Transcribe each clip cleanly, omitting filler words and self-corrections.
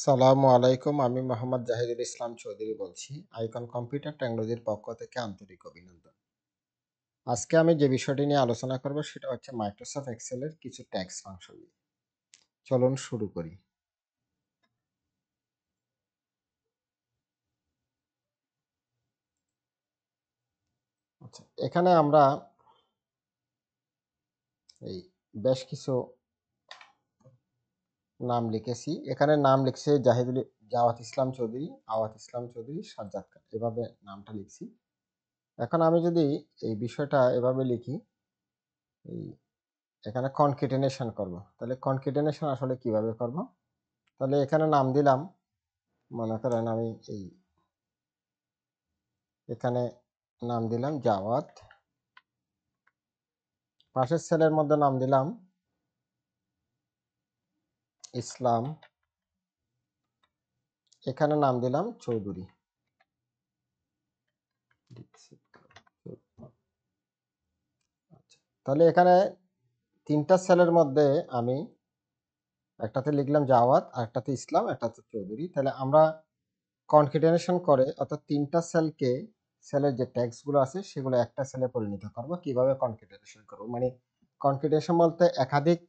আসসালামু আলাইকুম। আমি মোহাম্মদ জাহিদুল ইসলাম চৌধুরী বলছি। আইকন কম্পিউটার টেকনোলজির পক্ষ থেকে আন্তরিক অভিনন্দন। আজকে আমি যে বিষয়টি নিয়ে আলোচনা করব সেটা হচ্ছে মাইক্রোসফট এক্সেলের কিছু ট্যাক্স ফাংশন নিয়ে। চলুন শুরু করি। আচ্ছা, এখানে আমরা এই বেশ কিছু নাম লিখেছি। এখানে নাম লিখছে জাওয়াত ইসলাম চৌধুরী, আওয়াত ইসলাম চৌধুরী, সাজ্জাদ খান। এভাবে নামটা লিখছি। এখন আমি যদি এই বিষয়টা এভাবে লিখি, এই এখানে কনক্যাটেনেশন করব। তাহলে কনক্যাটেনেশন আসলে কিভাবে করব? তাহলে এখানে নাম দিলাম, মনে করেন আমি এখানে নাম দিলাম জাওয়াত, পাশের সেলের মধ্যে নাম দিলাম ইসলাম, এখানে নাম দিলাম চৌধুরী। আচ্ছা, তাহলে এখানে তিনটা সেলের মধ্যে আমি একটাতে লিখলাম জাওয়াত, আরেকটাতে ইসলাম, একটাতে চৌধুরী। তাহলে আমরা কনক্যাটেনেশন করে অর্থাৎ তিনটা সেলের যে ট্যাক্সগুলো আছে সেগুলো একটা সেলে পরিণত করব। কিভাবে কনক্যাটেনেশন করব? মানে কনক্যাটেনেশন বলতে একাধিক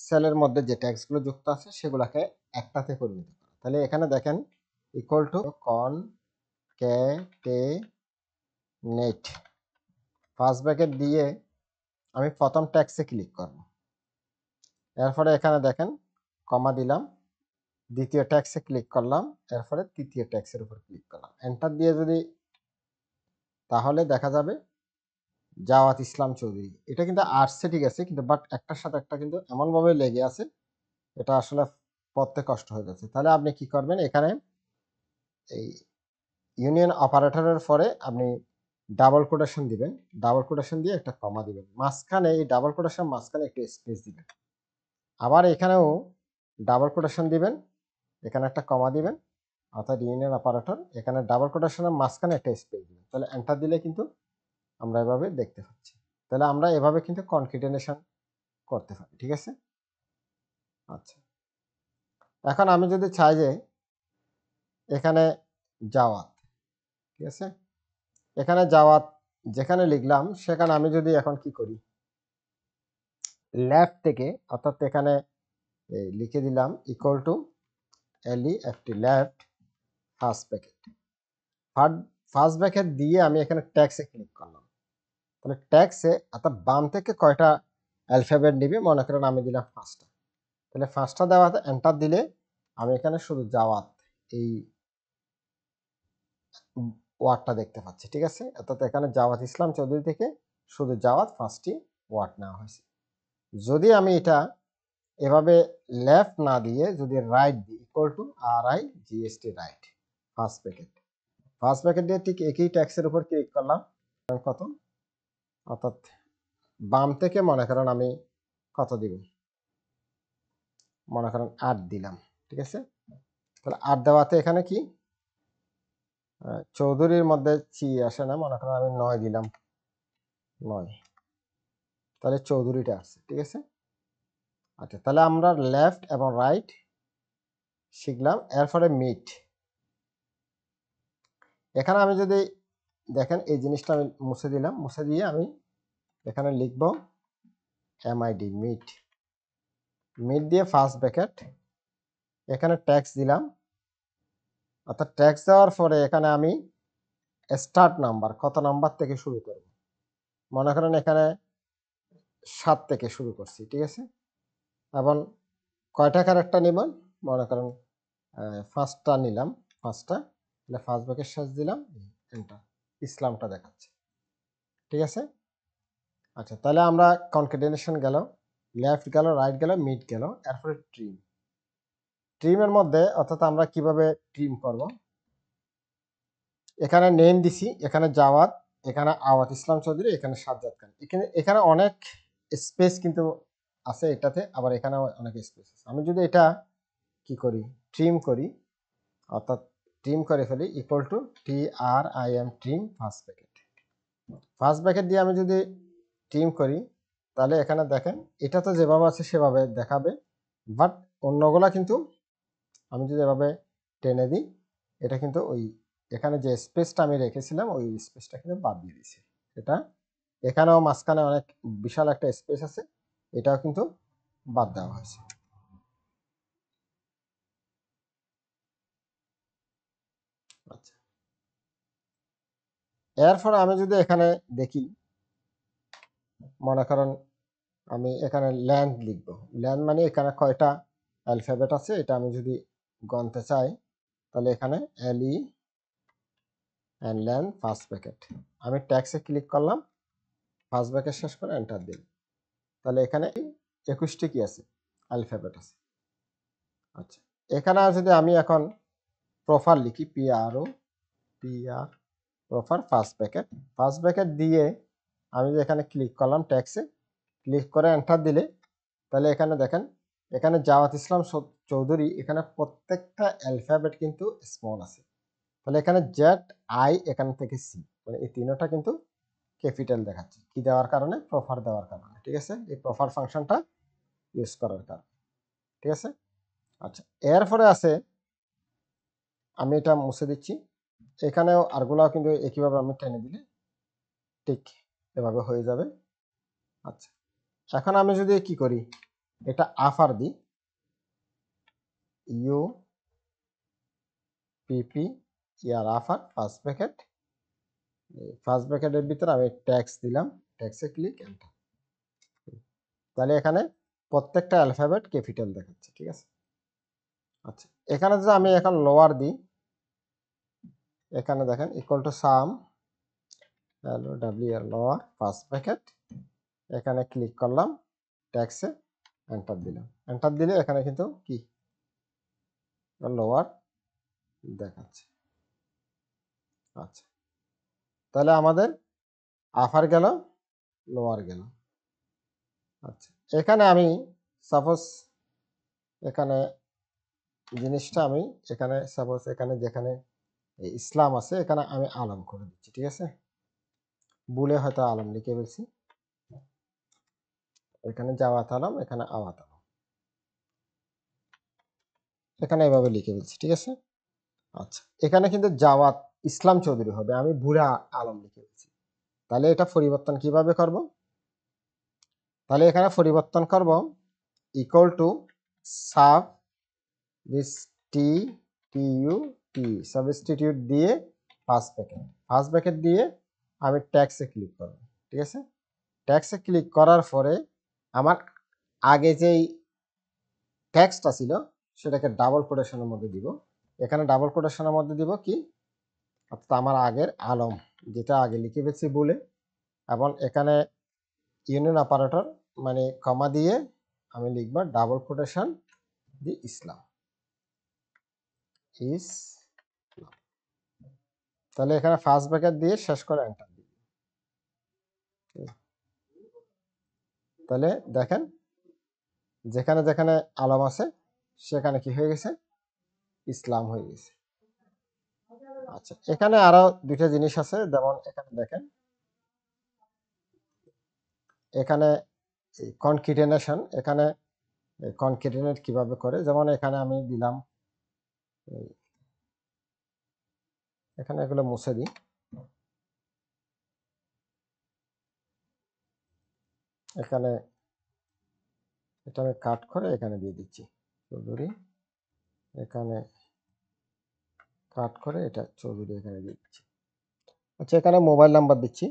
সেলের মধ্যে যে ট্যাক্সগুলো যুক্ত আছে সেগুলোকে একটাতে পরিণত করা। তাহলে এখানে দেখেন ইকুয়াল টু কনক্যাটেনেট ফার্স্ট ব্র্যাকেট দিয়ে আমি প্রথম ট্যাক্সে ক্লিক করব। এরপরে এখানে দেখেন কমা দিলাম, দ্বিতীয় ট্যাক্সে ক্লিক করলাম, এরপরে তৃতীয় ট্যাক্সের উপর ক্লিক করলাম। এন্টার দিয়ে যদি তাহলে দেখা যাবে জাওয়াত ইসলাম চৌধুরী। এটা কিন্তু আসছে ঠিক আছে, কিন্তু বাট একটার সাথে একটা কিন্তু এমনভাবে লেগে আছে, এটা আসলে পড়তে কষ্ট হয়ে যাচ্ছে। তাহলে আপনি কি করবেন, এখানে এই ইউনিয়ন অপারেটরের পরে আপনি ডাবল কোটেশন দিবেন, ডাবল কোটেশন দিয়ে একটা কমা দিবেন, মাঝখানে এই ডাবল কোটেশন মাঝখানে একটা স্পেস দিবেন, আবার এখানেও ডাবল কোটেশন দিবেন, এখানে একটা কমা দিবেন, অর্থাৎ ইউনিয়ন অপারেটর, এখানে ডাবল কোটেশনের মাঝখানে একটা স্পেস দিবেন। তাহলে এন্টার দিলে কিন্তু আমরা এভাবে দেখতে পাচ্ছি। তাহলে আমরা এভাবে কিন্তু কনক্যাটেনেশন করতে পারি, ঠিক আছে। আচ্ছা, এখন আমি যদি চাই যে এখানে জাওয়াত, ঠিক আছে, এখানে জাওয়াত যেখানে লিখলাম সেখানে আমি যদি এখন কি করি, লেফট থেকে অর্থাৎ এখানে লিখে দিলাম equal to LEFT left first bracket, first bracket দিয়ে আমি এখানে ট্যাক্সে ক্লিক করলাম। তাহলে ট্যাক্সে অর্থাৎ বাম থেকে কয়টা অ্যালফাবেট নিবে, মনে করেন আমি দিলাম 5টা। তাহলে 5টা দেওয়াতে এন্টার দিলে আমি এখানে শুধু জাওয়াত এই ওয়ার্ডটা দেখতে পাচ্ছি, ঠিক আছে। অর্থাৎ এখানে জাওয়াত ইসলাম চৌধুরী থেকে শুধু জাওয়াত 5টি ওয়ার্ড নেওয়া হয়েছে। যদি আমি এটা এভাবে লেফট না দিয়ে যদি রাইট দিই equal to RIGST right first bracket দিয়ে ঠিক একই ট্যাক্সের উপর ক্লিক করলাম, কত, অর্থাৎ বাম থেকে মনে করেন আমি কত দিব, মনে করেন 8 দিলাম, ঠিক আছে। তাহলে 8 দেওয়াতে এখানে কি চৌধুরীর মধ্যে চি আসে না, মনে করেন আমি 9 দিলাম, 9, তাহলে চৌধুরীটা আসছে, ঠিক আছে। আচ্ছা, তাহলে আমরা লেফট এবং রাইট শিখলাম। এরপরে মিট, এখানে আমি যদি দেখেন এই জিনিসটা আমি মুছে দিলাম, মুছে দিয়ে আমি এখানে লিখব MID মিট, মিট দিয়ে ফার্স্ট ব্র্যাকেট, এখানে ট্যাক্স দিলাম, অর্থাৎ ট্যাক্স দেওয়ার পরে এখানে আমি স্টার্ট নাম্বার কত নাম্বার থেকে শুরু করব, মনে করেন এখানে 7 থেকে শুরু করছি, ঠিক আছে। এবং কয়টা ক্যারেক্টার নিবেন, মনে করেন 5টা নিলাম, 5টা, তাহলে ফার্স্ট ব্র্যাকেট শেষ দিলাম, এন্টার, ইসলামটা দেখাচ্ছে, ঠিক আছে। আচ্ছা, তাহলে আমরা কনক্যাটেনেশন গেল, লেফট গেল, রাইট গেল, মিড গেল, এরপরে ট্রিমের মধ্যে অর্থাৎ আমরা কিভাবে ট্রিম করব, এখানে নেম দিছি, এখানে জাওয়াত, এখানে আওয়াত ইসলাম চৌধুরী, এখানে সাজ্জাদ খান, এখানে অনেক স্পেস কিন্তু আছে এটাতে, আবার এখানে অনেক স্পেস আছে। আমি যদি এটা কি করি, ট্রিম করি, অর্থাৎ ট্রিম করে ফেলি equal to TRIM trim first bracket দিয়ে আমি যদি ট্রিম করি, তাহলে এখানে দেখেন এটা তো যেভাবে আছে সেভাবে দেখাবে, বাট অন্যগুলা কিন্তু আমি যদি এভাবে টেনে দিই, এটা কিন্তু ওই এখানে যে স্পেসটা আমি রেখেছিলাম ওই স্পেসটা কিন্তু বাদ দিয়ে দিয়েছি। এটা এখানেও মাঝখানে অনেক বিশাল একটা স্পেস আছে, এটাও কিন্তু বাদ দেওয়া হয়েছে। আচ্ছা, এরপর আমি যদি এখানে দেখি, মনে করেন আমি এখানে ল্যান্ড লিখবো। ল্যান্ড মানে এখানে কয়টা অ্যালফাবেট আছে এটা আমি যদি গণতে চাই, তাহলে এখানে LE and land first bracket, আমি ট্যাক্সে ক্লিক করলাম, ফার্স্ট ব্র্যাকেট শেষ করে এন্টার দিন, তাহলে এখানে 21টি কি আছে অ্যালফাবেট আছে। আচ্ছা, এখানে যদি আমি এখন প্রপার লিখি, PR প্রপার ফার্স্ট ব্র্যাকেট দিয়ে আমি যে এখানে ক্লিক করলাম, ট্যাক্সে ক্লিক করে এন্টার দিলে, তাহলে এখানে দেখেন, এখানে জাওয়াত ইসলাম চৌধুরী, এখানে প্রত্যেকটা অ্যালফাবেট কিন্তু স্মল আছে। তাহলে এখানে ZI এখান থেকে C, মানে এই তিনটা কিন্তু ক্যাপিটাল দেখাচ্ছে, কি দেওয়ার কারণে? প্রপার দেওয়ার কারণে। ঠিক আছে, এই প্রপার ফাংশনটা ইউজ করার কারণে। ঠিক আছে। আচ্ছা, এরপরে আছে, আমি এটা মুছে দিচ্ছি, এখানেও আরগুলাও কিন্তু একইভাবে আমি টেনে দিলে ঠিক এভাবে হয়ে যাবে। আচ্ছা, এখন আমি যদি কি করি, এটা আফার দিই, UPP আফার ফার্স্ট ব্র্যাকেটের ভিতরে আমি ট্যাক্স দিলাম, ট্যাক্সে ক্লিক এন্টার, তাহলে এখানে প্রত্যেকটা অ্যালফাবেট ক্যাপিটাল দেখাচ্ছে। ঠিক আছে। আচ্ছা, এখানে যদি আমি এখন লোয়ার দিই, এখানে দেখেন equal to some LOWR lower first bracket, এখানে ক্লিক করলাম, ট্যাক্সে এন্টার দিলাম, এন্টার দিলে এখানে কিন্তু কি লোয়ার দেখাচ্ছে। আচ্ছা, তাহলে আমাদের আফার গেল, লোয়ার গেল। আচ্ছা, এখানে আমি সাপোজ এখানে জিনিসটা আমি এখানে সাপোজ এখানে যেখানে ইসলাম আছে এখানে আমি আলম করে দিচ্ছি। ঠিক আছে, ভুলে হয়তো আলম লিখে ফেলছি, এখানে জাওয়াত আলম, এখানে আওয়াত আলম, এখানে এভাবে লিখে ফেলছি। ঠিক আছে। আচ্ছা, এখানে কিন্তু জাওয়াত ইসলাম চৌধুরী হবে, আমি ভুলে আলম লিখে ফেলছি। তাহলে এটা পরিবর্তন কিভাবে করব? তাহলে এখানে পরিবর্তন করব, ইকুয়াল টু সাব সাবস্টিটিউট দিয়ে ফার্স্ট ব্র্যাকেট দিয়ে আমি ট্যাক্সে ক্লিক করব। ঠিক আছে, ট্যাক্সে ক্লিক করার পরে আমার আগে যেই ট্যাক্সটা ছিল সেটাকে ডাবল কোটেশনের মধ্যে দিব, এখানে ডাবল কোটেশনের মধ্যে দিব কি, অর্থাৎ আমার আগের আলম যেটা আগে লিখে ফেলছি বলে, এবং এখানে ইউনিয়ন অপারেটর মানে কমা দিয়ে আমি লিখব ডাবল কোটেশন দি ইসলাম, তাহলে এখানে ফার্স্ট ব্র্যাকেট দিয়ে শেষ করে এন্টার দিই। তাহলে দেখেন যেখানে যেখানে আলম আছে সেখানে কি হয়ে গেছে, ইসলাম হয়ে গেছে। আচ্ছা, এখানে আরো দুইটা জিনিস আছে, যেমন এখানে দেখেন, এখানে কনকেটেনেশন, এখানে কনকেটেনেট কিভাবে করে, যেমন এখানে আমি দিলাম, এখানে এগুলো মুছে দিই, এখানে এটা আমি কাট করে এখানে দিয়ে দিচ্ছি চৌধুরী, এখানে কাট করে এটা চৌধুরী এখানে দিয়ে দিচ্ছি। আচ্ছা, এখানে মোবাইল নাম্বার দিচ্ছি,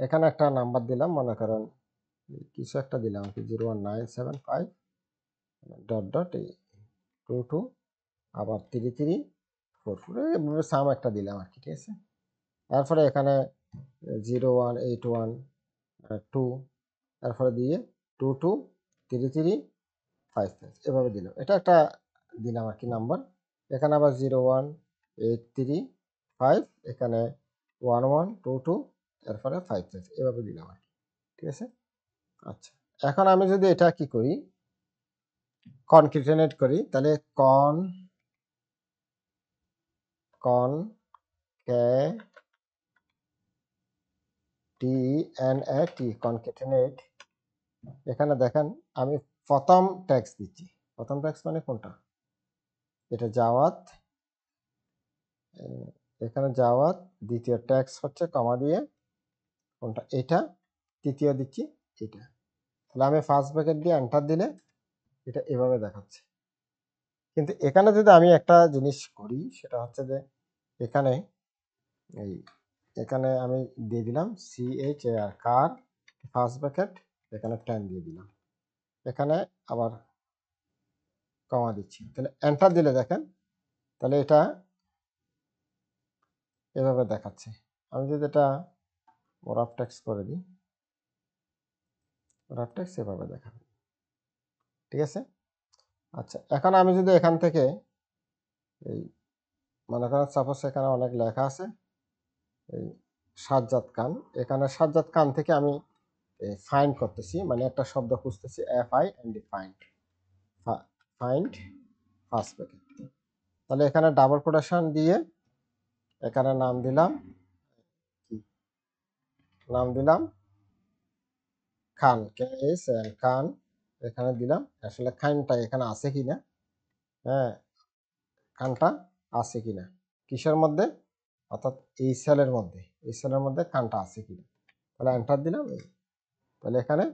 এখানে একটা নাম্বার দিলাম, মনে করেন কিছু একটা দিলাম আর কি, 01975 .22 আবার 3344 সাম একটা দিলাম আর কি। ঠিক আছে, তারপরে এখানে 01812 তারপরে দিয়ে 223355 এভাবে দিলাম, এটা একটা দিলাম আর কি নাম্বার। এখানে আবার 01835, এখানে 1122 তারপরে 55 এভাবে দিলাম আর কি। ঠিক আছে। আচ্ছা, এখন আমি যদি এটা কি করি, কনকেটেনেট করি, তাহলে কনকেটেনেট, এখানে দেখেন আমি প্রথম ট্যাক্স দিচ্ছি। প্রথম ট্যাক্স মানে কোনটা? এটা জাওয়াত, এখানে জাওয়াত, দ্বিতীয় ট্যাক্স হচ্ছে কমা দিয়ে কোনটা? এটা, তৃতীয় দিচ্ছি এটা। তাহলে আমি ফার্স্ট ব্র্যাকেট দিয়ে এন্টার দিলে এটা এভাবে দেখাচ্ছে। কিন্তু এখানে যদি আমি একটা জিনিস করি সেটা হচ্ছে যে এখানে এখানে আমি দিয়ে দিলাম CHAR কার ফার্স্ট ব্র্যাকেট, এখানে 10 দিয়ে দিলাম, এখানে আবার কমা দিচ্ছি। তাহলে এন্টার দিলে দেখেন তাহলে এটা এভাবে দেখাচ্ছে। আমি যদি এটা রাফ টেক্সট করে দিই, রাফ টেক্সট এভাবে দেখাবে, ঠিক আছে। আচ্ছা, এখন আমি যদি এখান থেকে এই মনে করেন সাপোজ এখানে অনেক লেখা আছে, এই সাজ্জাদ খান, এখানে সাজ্জাদ খান থেকে আমি ফাইন্ড করতেছি, মানে একটা শব্দ খুঁজতেছি, FIND find, find first bracket. তাহলে এখানে ডাবল কোটেশন দিয়ে এখানে নাম দিলাম খান, KSN খান, এখানে দিলাম। আসলে খানটা এখানে আছে কিনা, হ্যাঁ খানটা আছে কিনা কিসের মধ্যে, অর্থাৎ এই সেলের মধ্যে, এই সেলের মধ্যে খানটা আছে কিনা। তাহলে এন্টার দিলাম, তাহলে এখানে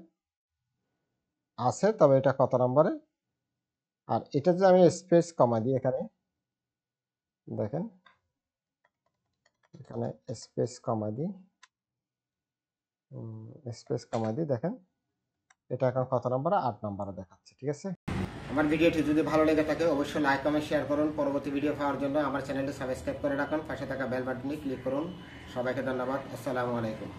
আছে, তবে এটা কত নম্বরে। আর এটা যে আমি স্পেস কমা দিই, এখানে দেখেন এখানে স্পেস কমা দিই, দেখেন এটা এখন কত নম্বরে, 8 নম্বরে দেখাচ্ছে, ঠিক আছে। আমার ভিডিওটি যদি ভালো লেগে থাকে অবশ্যই লাইক কমেন্ট শেয়ার করুন। পরবর্তী ভিডিও পাওয়ার জন্য আমার চ্যানেলটি সাবস্ক্রাইব করে রাখুন, পাশে থাকা বেল বাটনে ক্লিক করুন। সবাইকে ধন্যবাদ। আসসালামু আলাইকুম।